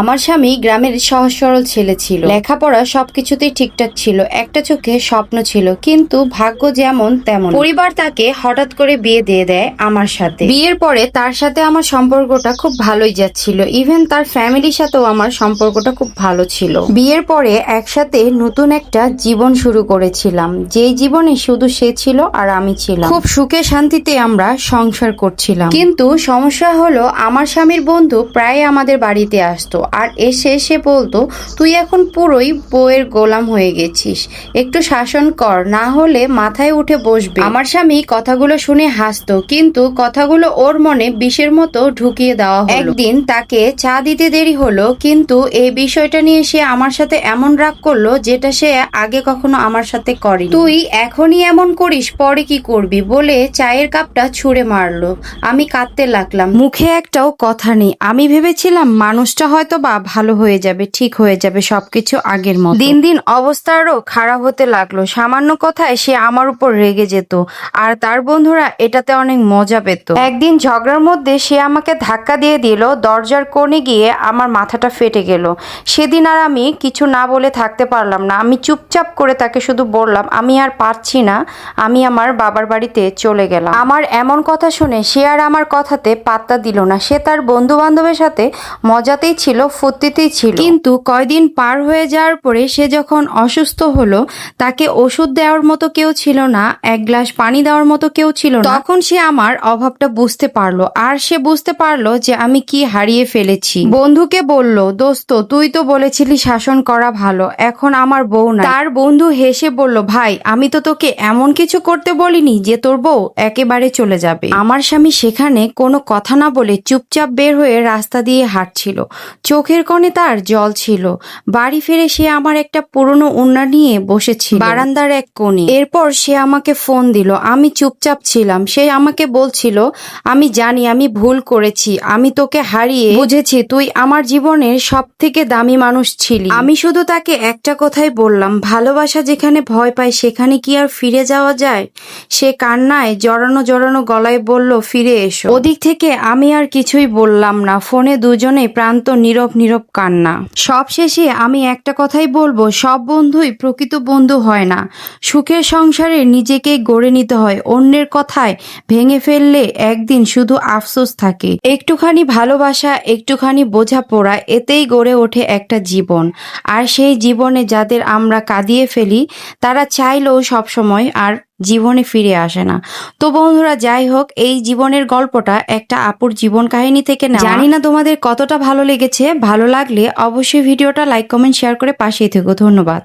আমার স্বামী গ্রামের সহজ সরল ছেলে ছিল, লেখাপড়া সবকিছুতেই ঠিকঠাক ছিল, একটা চোখে স্বপ্ন ছিল, কিন্তু ভাগ্য যেমন তেমন। পরিবার তাকে হঠাৎ করে বিয়ে দিয়ে দেয় আমার সাথে। বিয়ের পরে তার সাথে আমার সম্পর্কটা খুব ভালোই যাচ্ছিল, ইভেন তার ফ্যামিলির সাথেও আমার সম্পর্কটা খুব ভালো ছিল। বিয়ের পরে একসাথে নতুন একটা জীবন শুরু করেছিলাম, যেই জীবনে শুধু সে ছিল আর আমি ছিলাম। খুব সুখে শান্তিতে আমরা সংসার করছিলাম, কিন্তু সমস্যা হলো আমার স্বামীর বন্ধু প্রায় আমাদের বাড়িতে আসতো, আর এসে সে বলতো, তুই এখন পুরোই বউয়ের গোলাম হয়ে গেছিস, একটু শাসন কর, না হলে মাথায় উঠে বসবে। আমার স্বামী কথাগুলো শুনে হাসতো, কিন্তু কথাগুলো ওর মনে বিষের মতো ঢুকিয়ে দেওয়া হলো। একদিন তাকে চা দিতে দেরি হলো, কিন্তু এই বিষয়টা নিয়ে সে আমার সাথে এমন রাগ করলো যেটা সে আগে কখনো আমার সাথে করেনি। তুই এখনই এমন করিস, পরে কি করবি বলে চায়ের কাপটা ছুঁড়ে মারলো। আমি কাঁদতে লাগলাম, মুখে একটাও কথা নেই। আমি ভেবেছিলাম মানুষটা হয়তো বা ভালো হয়ে যাবে, ঠিক হয়ে যাবে, সবকিছু আগের মতো। দিন দিন অবস্থা আরো খারাপ হতে লাগলো। সামান্য কথায় সে আমার উপর রেগে যেত, আর তার বন্ধুরা এটাতে অনেক মজা পেত। একদিন ঝগড়ার মধ্যে সে আমাকে ধাক্কা দিয়ে দিল, দরজার কোণে গিয়ে আমার মাথাটা ফেটে গেল। সেদিন আর আমি কিছু না বলে থাকতে পারলাম না। আমি চুপচাপ করে তাকে শুধু বললাম, আমি আর পারছি না, আমি আমার বাবার বাড়িতে চলে গেলাম। আমার এমন কথা শুনে সে আর আমার কথাতে পাত্তা দিল না। সে তার বন্ধু বান্ধবের সাথে মজাতেই ছিল, ফুর্তিতেই ছিল। কিন্তু কয়দিন পার হয়ে যাওয়ার পরে সে যখন অসুস্থ হলো, তাকে ওষুধ দেওয়ার মতো কেউ ছিল না, এক গ্লাস পানি দেওয়ার মতো কেউ ছিল না। তখন সে আমার অভাবটা বুঝতে পারলো, আর সে বুঝতে পারলো যে আমি কি হারিয়ে ফেলেছি। বন্ধুকে বলল, দোস্ত তুই তো বলেছিলি শাসন করা ভালো, এখন আমার বউ নাই। তার বন্ধু হেসে বলল, ভাই আমি তো তোকে এমন কিছু করতে বলিনি যে তোর বউ একেবারে চলে যাবে। আমার স্বামী সেখানে কোনো কথা না বলে চুপচাপ বের হয়ে রাস্তা দিয়ে হাঁটছিল, চোখের কোণে তার জল ছিল। বাড়ি ফিরে সে আমার একটা পুরনো ওড়না নিয়ে বসেছিল বারান্দার এক কোণে। এরপর সে আমাকে ফোন দিল। আমি চুপচাপ ছিলাম। সে আমাকে বলছিল, আমি জানি আমি ভুল করেছি, আমি তোকে হারিয়ে বুঝেছি তুই আমার জীবনের সব থেকে দামি মানুষ ছিলি। আমি শুধু তাকে একটা কথাই বললাম, ভালোবাসা যেখানে ভয় পায় সেখানে কি আর ফিরে যাওয়া যায়? সে কান্নায় জড়ানো জড়ানো গলায় বলল, ফিরে এসো। ওদিক থেকে আমি আর কিছুই বললাম না। ফোনে দুজনে প্রান্ত নীরব নীরব কান্না। সব শেষে আমি একটা কথাই বলবো, সব বন্ধুই প্রকৃত বন্ধু হয় না। সুখের সংসারে নিজেকে গড়ে নিতে হয়, অন্যের কথায় ভেঙে ফেললে একদিন শুধু আফসোস থাকে। একটুখানি ভালোবাসা, একটুখানি বোঝাপড়া, এতেই গড়ে ওঠে একটা জীবন। আর সেই জীবনে যাদের আমরা কাঁদিয়ে ফেলি, তারা চাইলেও সবসময় আর জীবনে ফিরে আসে না। তো বন্ধুরা, যাই হোক, এই জীবনের গল্পটা একটা আপুর জীবন কাহিনী থেকে নেওয়া। জানি না তোমাদের কতটা ভালো লেগেছে। ভালো লাগলে অবশ্যই ভিডিওটা লাইক, কমেন্ট, শেয়ার করে পাশেই থেকো। ধন্যবাদ।